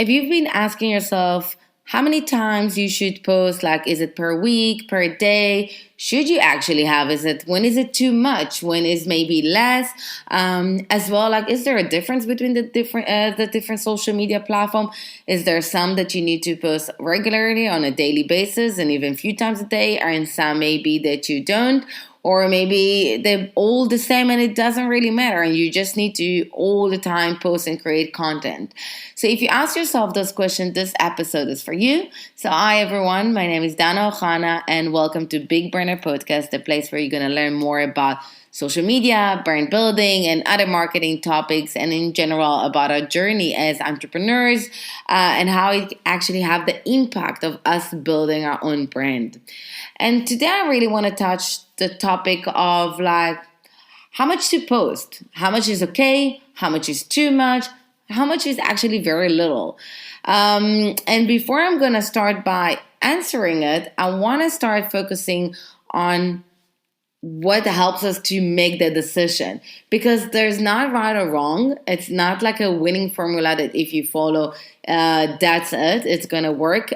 if you've been asking yourself how many times you should post, like, is it per week, per day? Should you actually have? When is it too much? When is maybe less? As well, like, is there a difference between the different social media platform? Is there some that you need to post regularly on a daily basis and even a few times a day, and some maybe that you don't? Or maybe they're all the same and it doesn't really matter and you just need to all the time post and create content. So if you ask yourself those questions, this episode is for you. So hi everyone, my name is Dana Ohana and welcome to Big Burner Podcast, the place where you're going to learn more about social media, brand building, and other marketing topics, and in general about our journey as entrepreneurs and how it actually have the impact of us building our own brand. And today I really want to touch the topic of like how much to post, how much is okay, how much is too much, how much is actually very little. And before I'm going to start by answering it, I want to start focusing on what helps us to make the decision, because there's not right or wrong. It's not like a winning formula that if you follow, that's it, it's gonna work.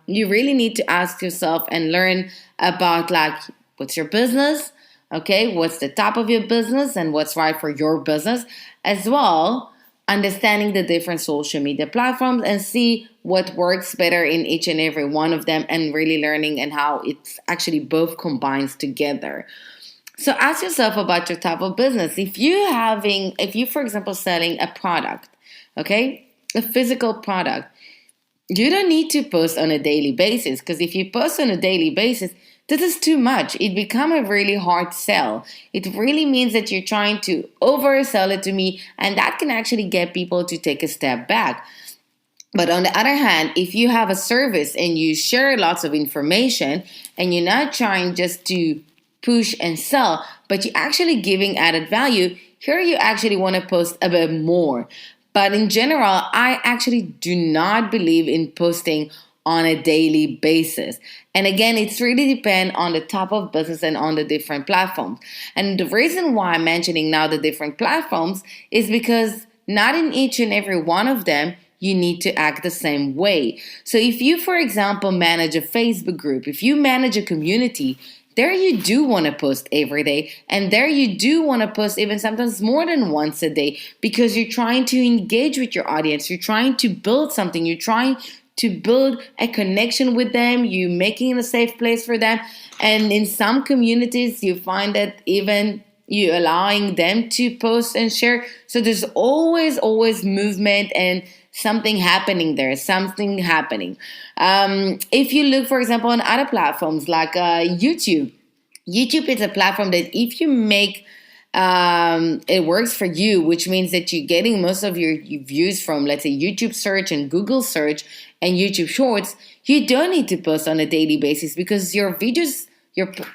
You really need to ask yourself and learn about like what's your business, okay, what's the top of your business and what's right for your business, as well understanding the different social media platforms and see what works better in each and every one of them, and really learning and how it's actually both combines together. So ask yourself about your type of business. If you, for example, selling a product, okay, a physical product, you don't need to post on a daily basis, because if you post on a daily basis, this is too much. It becomes a really hard sell. It really means that you're trying to oversell it to me, and that can actually get people to take a step back. But on the other hand, if you have a service and you share lots of information and you're not trying just to push and sell, but you're actually giving added value, here you actually want to post a bit more. But in general, I actually do not believe in posting on a daily basis. And again, it's really depend on the type of business and on the different platforms. And the reason why I'm mentioning now the different platforms is because not in each and every one of them you need to act the same way. So if you, for example, manage a Facebook group, if you manage a community, there you do want to post every day, and there you do want to post even sometimes more than once a day, because you're trying to engage with your audience, you're trying to build something, you're trying to build a connection with them, you're making it a safe place for them. And in some communities, you find that even you allowing them to post and share. So there's always movement and something happening there, something happening. If you look, for example, on other platforms like YouTube is a platform that if you make it works for you, which means that you're getting most of your views from, let's say, YouTube search and Google search and YouTube Shorts, you don't need to post on a daily basis, because your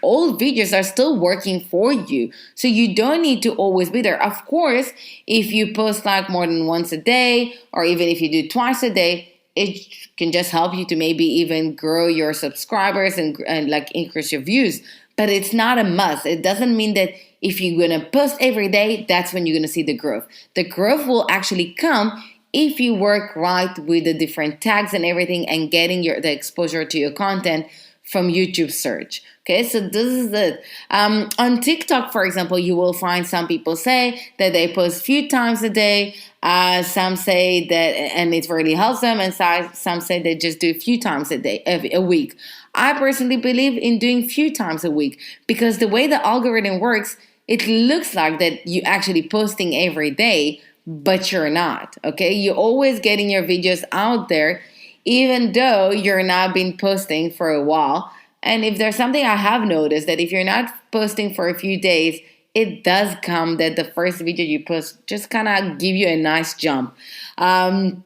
old videos are still working for you. So you don't need to always be there. Of course, if you post like more than once a day, or even if you do twice a day, it can just help you to maybe even grow your subscribers and like increase your views. But it's not a must. It doesn't mean that if you're going to post every day, that's when you're going to see the growth. The growth will actually come if you work right with the different tags and everything and getting the exposure to your content from YouTube search. Okay, so this is it. On TikTok, for example, you will find some people say that they post a few times a day. Some say that, and it really helps them, and some say they just do a few times a week. I personally believe in doing few times a week, because the way the algorithm works, it looks like that you're actually posting every day, but you're not. Okay, you're always getting your videos out there, even though you're not been posting for a while. And if there's something I have noticed, that if you're not posting for a few days, it does come that the first video you post just kind of give you a nice jump. And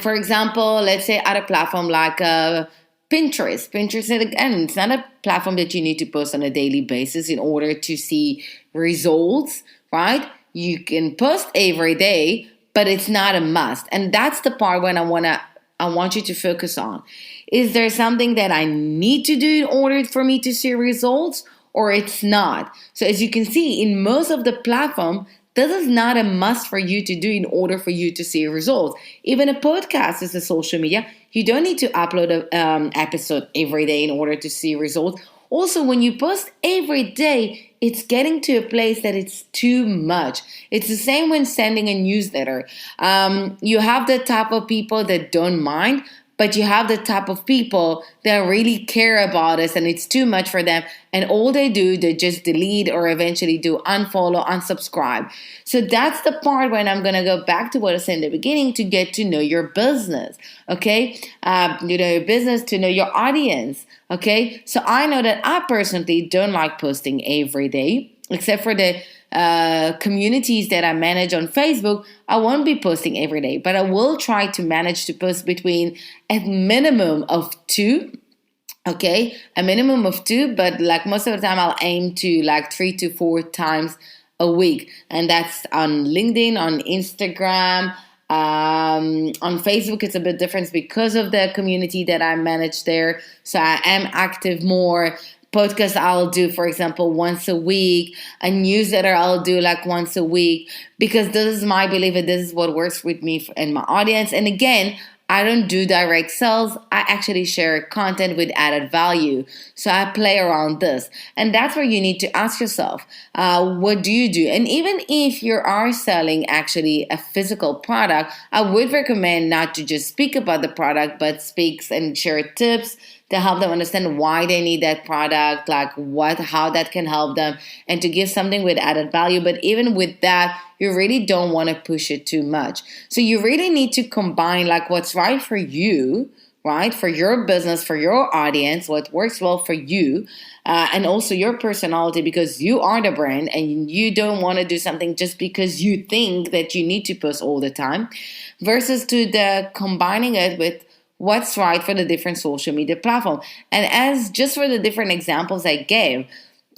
for example, let's say at a platform like Pinterest. Pinterest, again, it's not a platform that you need to post on a daily basis in order to see results, right? You can post every day, but it's not a must. And that's the part when I want you to focus on. Is there something that I need to do in order for me to see results, or it's not? So as you can see, in most of the platform, This is not a must for you to do in order for you to see results. Even a podcast is a social media. You don't need to upload an episode every day in order to see results. Also, when you post every day, it's getting to a place that it's too much. It's the same when sending a newsletter. You have the type of people that don't mind, but you have the type of people that really care about us and it's too much for them. And all they do, they just delete or eventually do unfollow, unsubscribe. So that's the part when I'm going to go back to what I said in the beginning to get to know your business. Okay. You know your business, to know your audience. Okay. So I know that I personally don't like posting every day, except for the communities that I manage on Facebook. I won't be posting every day, but I will try to manage to post between a minimum of 2. Okay, a minimum of 2, but like most of the time I'll aim to like 3 to 4 times a week, and that's on LinkedIn, on Instagram. On Facebook, it's a bit different because of the community that I manage there. So I am active more. Podcast I'll do, for example, once a week. A newsletter I'll do like once a week, because this is my belief and this is what works with me and my audience. And again, I don't do direct sales. I actually share content with added value. So I play around this. And that's where you need to ask yourself, what do you do? And even if you are selling actually a physical product, I would recommend not to just speak about the product, but speaks and share tips to help them understand why they need that product, like how that can help them, and to give something with added value. But even with that, you really don't want to push it too much. So you really need to combine like what's right for you, right? For your business, for your audience, what works well for you, and also your personality, because you are the brand and you don't want to do something just because you think that you need to post all the time, versus to the combining it with what's right for the different social media platform. And as just for the different examples I gave,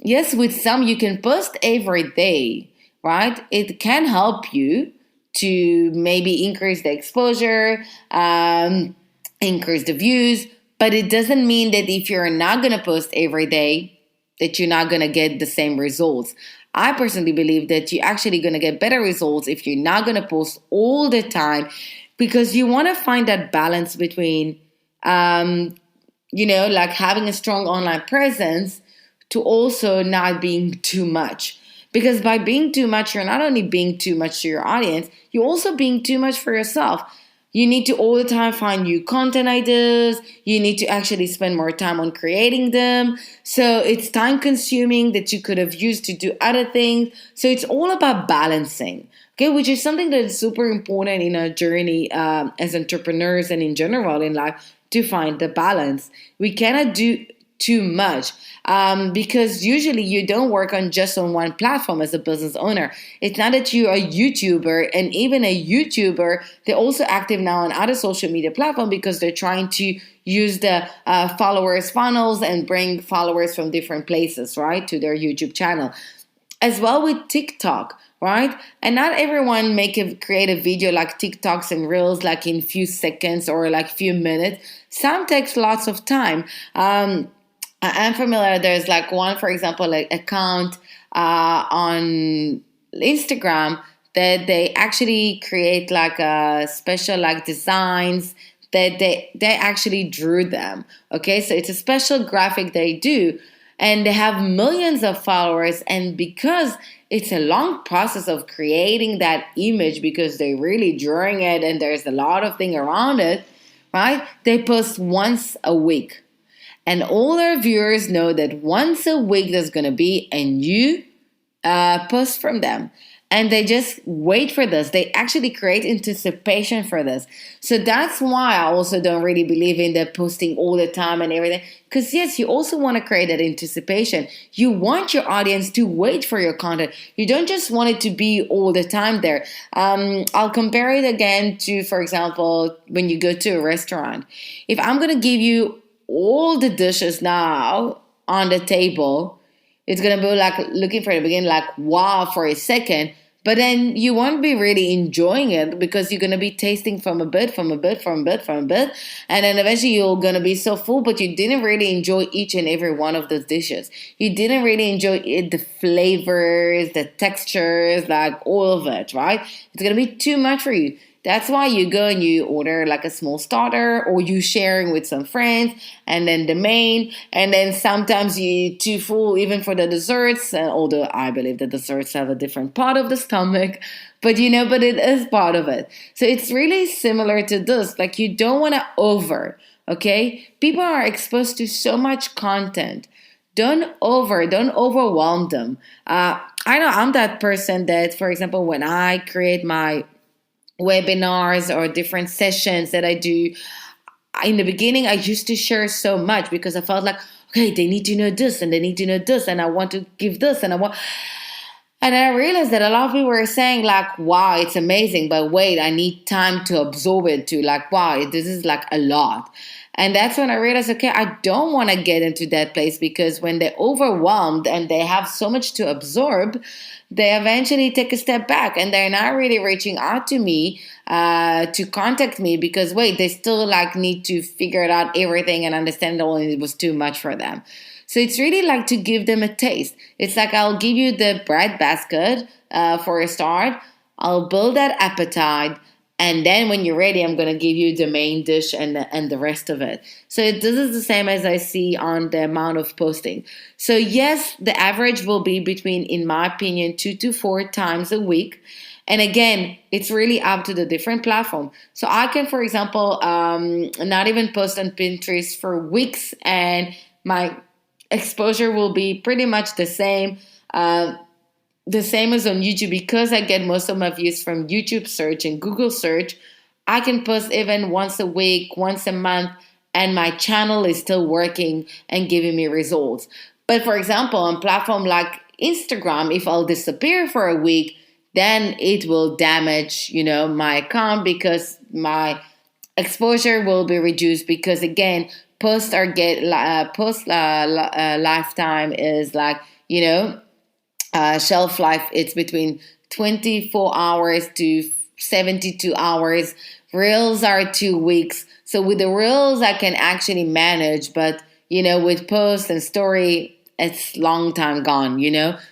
yes, with some you can post every day, right? It can help you to maybe increase the exposure, increase the views, but it doesn't mean that if you're not going to post every day, that you're not going to get the same results. I personally believe that you're actually going to get better results if you're not going to post all the time, because you want to find that balance between, like having a strong online presence to also not being too much. Because by being too much, you're not only being too much to your audience, you're also being too much for yourself. You need to all the time find new content ideas. You need to actually spend more time on creating them. So it's time consuming that you could have used to do other things. So it's all about balancing, okay, which is something that is super important in our journey as entrepreneurs and in general in life, to find the balance. We cannot do too much because usually you don't work on one platform as a business owner. It's not that you're a YouTuber, and even a YouTuber, they're also active now on other social media platforms because they're trying to use the followers funnels and bring followers from different places, right, to their YouTube channel. As well with TikTok, right? And not everyone create a video like TikToks and Reels like in few seconds or like few minutes. Some takes lots of time. I'm familiar. There's like one, for example, like account on Instagram that they actually create like a special like designs that they actually drew them. Okay, so it's a special graphic they do, and they have millions of followers. And because it's a long process of creating that image, because they're really drawing it and there's a lot of thing around it, right? They post once a week. And all their viewers know that once a week there's going to be a new post from them. And they just wait for this. They actually create anticipation for this. So that's why I also don't really believe in the posting all the time and everything. Because yes, you also want to create that anticipation. You want your audience to wait for your content. You don't just want it to be all the time there. I'll compare it again to, for example, when you go to a restaurant. If I'm going to give you all the dishes now on the table, it's going to be like looking for the beginning, like wow for a second. But then you won't be really enjoying it because you're going to be tasting from a bit, from a bit, from a bit, from a bit. And then eventually you're going to be so full, but you didn't really enjoy each and every one of those dishes. You didn't really enjoy it, the flavors, the textures, like all of it, right? It's going to be too much for you. That's why you go and you order like a small starter, or you sharing with some friends, and then the main, and then sometimes you too full even for the desserts. And although I believe the desserts have a different part of the stomach, but but it is part of it. So it's really similar to this. Like you don't want to over. Okay, people are exposed to so much content. Don't overwhelm them. I know I'm that person that, for example, when I create my webinars or different sessions that I do, in the beginning, I used to share so much because I felt like, okay, they need to know this and they need to know this, and I want to give this, and I realized that a lot of people were saying like, wow, it's amazing, but wait, I need time to absorb it too. Like, wow, this is like a lot. And that's when I realized, okay, I don't want to get into that place, because when they're overwhelmed and they have so much to absorb, they eventually take a step back and they're not really reaching out to me to contact me, because wait, they still like need to figure it out everything and understand it all, and it was too much for them. So it's really like to give them a taste. It's like I'll give you the bread basket for a start. I'll build that appetite. And then when you're ready, I'm going to give you the main dish and the rest of it. So this is the same as I see on the amount of posting. So yes, the average will be between, in my opinion, 2 to 4 times a week. And again, it's really up to the different platform. So I can, for example, not even post on Pinterest for weeks, and my exposure will be pretty much the same as on YouTube, because I get most of my views from YouTube search and Google search. I can post even once a week, once a month, and my channel is still working and giving me results. But for example, on platform like Instagram, if I'll disappear for a week, then it will damage, my account, because my exposure will be reduced, because again, post lifetime is like, shelf life, it's between 24 hours to 72 hours. Reels are 2 weeks. So with the reels, I can actually manage, but with post and story, it's long time gone,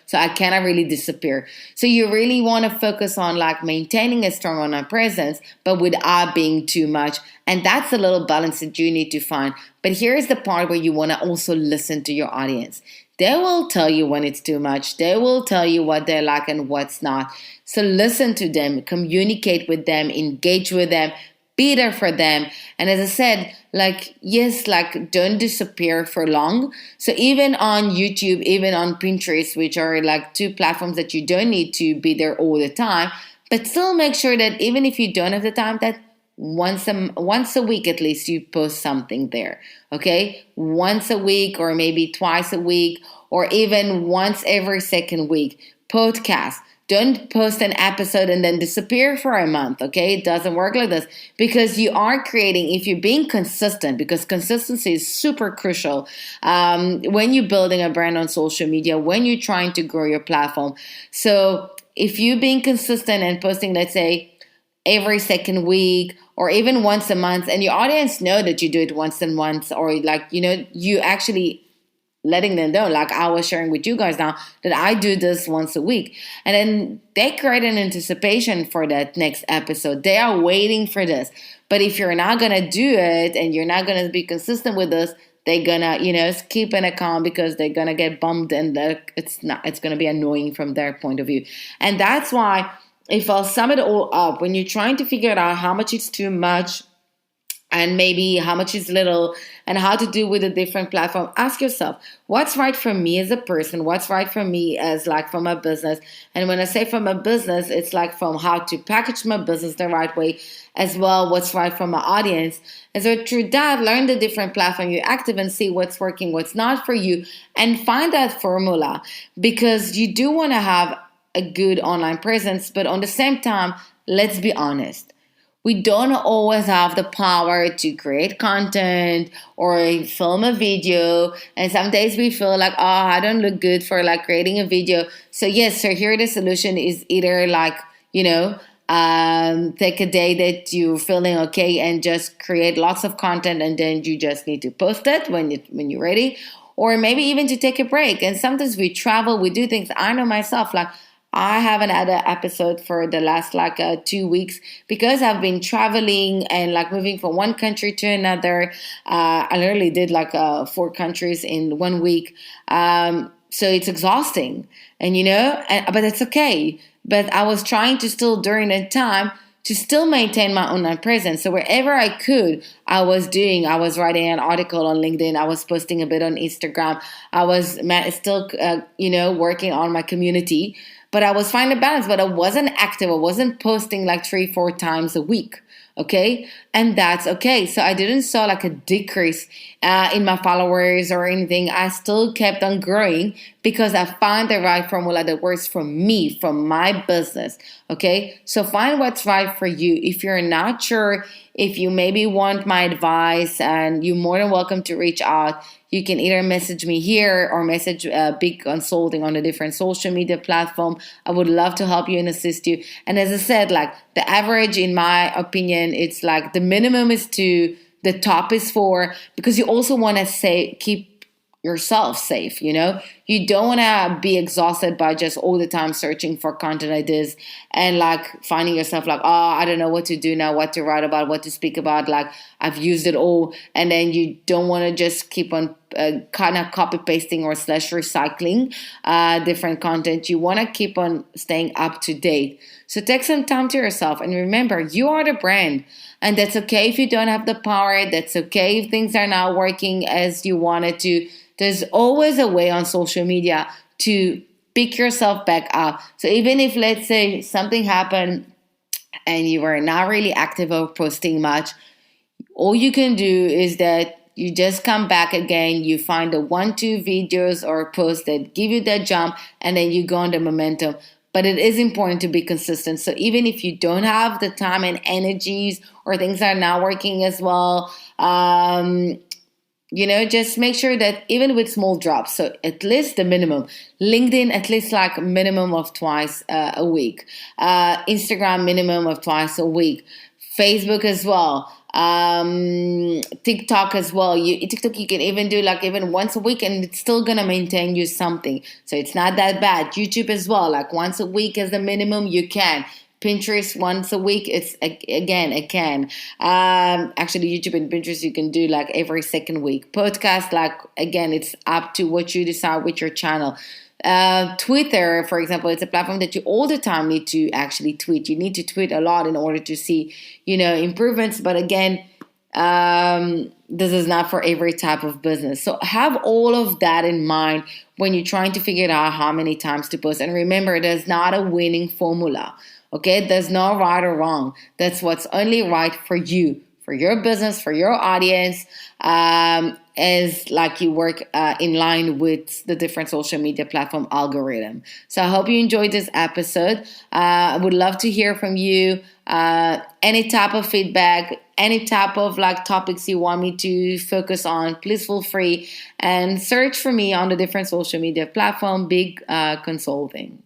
so I cannot really disappear. So you really want to focus on like maintaining a strong online presence, but without being too much. And that's a little balance that you need to find. But here's the part where you want to also listen to your audience. They will tell you when it's too much. They will tell you what they like and what's not. So listen to them, communicate with them, engage with them, be there for them. And as I said, like, yes, like don't disappear for long. So even on YouTube, even on Pinterest, which are like two platforms that you don't need to be there all the time, but still make sure that even if you don't have the time, that once a week at least you post something there. Okay, once a week, or maybe twice a week, or even once every second week. Podcast. Don't post an episode and then disappear for a month. Okay, it doesn't work like this, because you are creating, if you're being consistent, because consistency is super crucial when you're building a brand on social media, when you're trying to grow your platform. So if you're being consistent and posting, let's say, every second week or even once a month, and your audience know that you do it once a month, or like, you actually letting them know, like I was sharing with you guys now, that I do this once a week. And then they create an anticipation for that next episode. They are waiting for this. But if you're not going to do it and you're not going to be consistent with this, they're going to, skip an account, because they're going to get bummed, and it's going to be annoying from their point of view. And that's why, if I'll sum it all up, when you're trying to figure out how much is too much and maybe how much is little, and how to do with a different platform, ask yourself, what's right for me as a person? What's right for me as like from a business? And when I say from a business, it's like from how to package my business the right way, as well what's right for my audience. And so through that, learn the different platform you're active and see what's working, what's not for you, and find that formula, because you do want to have a good online presence. But on the same time, let's be honest. We don't always have the power to create content or film a video. And some days we feel like, oh, I don't look good for like creating a video. So yes, so here the solution is either like, you know, take a day that you're feeling okay and just create lots of content, and then you just need to post it when you're ready, or maybe even to take a break. And sometimes we travel, we do things. I know myself, like I haven't had an episode for the last like 2 weeks because I've been traveling and like moving from one country to another. I literally did like 4 countries in 1 week. So it's exhausting, and but it's okay. But I was trying to still during that time to still maintain my online presence. So wherever I could, I was writing an article on LinkedIn. I was posting a bit on Instagram. I was still, working on my community. But I was finding a balance, but I wasn't active. I wasn't posting like 3-4 times a week. Okay. And that's okay. So I didn't saw like a decrease in my followers or anything. I still kept on growing because I found the right formula that works for me, from my business. Okay. So find what's right for you. If you're not sure, if you maybe want my advice, and you're more than welcome to reach out. You can either message me here or message Big Consulting on a different social media platform. I would love to help you and assist you. And as I said, like the average, in my opinion, it's like the minimum is 2, the top is 4, because you also want to keep yourself safe. You don't want to be exhausted by just all the time searching for content ideas and like finding yourself like, oh, I don't know what to do now, what to write about, what to speak about, like I've used it all. And then you don't want to just keep on kind of copy pasting or / recycling different content. You want to keep on staying up to date. So take some time to yourself, and remember, you are the brand. And that's okay if you don't have the power. That's okay if things are not working as you wanted to. There's always a way on social media to pick yourself back up. So even if, let's say, something happened and you were not really active or posting much, all you can do is that you just come back again, you find the 1-2 videos or posts that give you that jump, and then you go on the momentum. But it is important to be consistent. So even if you don't have the time and energies, or things are not working as well, just make sure that even with small drops, so at least the minimum, LinkedIn at least like a minimum of twice a week, Instagram minimum of twice a week, Facebook as well, TikTok as well. TikTok you can even do like even once a week, and it's still gonna maintain you something. So it's not that bad. YouTube as well, like once a week as the minimum you can. Pinterest once a week, it can. Actually, YouTube and Pinterest you can do like every second week. Podcast, like again, it's up to what you decide with your channel. Twitter, for example, it's a platform that you all the time need to actually tweet. You need to tweet a lot in order to see, improvements. But again, this is not for every type of business. So have all of that in mind when you're trying to figure out how many times to post. And remember, there's not a winning formula. Okay, there's no right or wrong. That's what's only right for you, for your business, for your audience, as like you work in line with the different social media platform algorithm. So I hope you enjoyed this episode. I would love to hear from you. Any type of feedback, any type of like topics you want me to focus on, please feel free and search for me on the different social media platform, Big Consulting.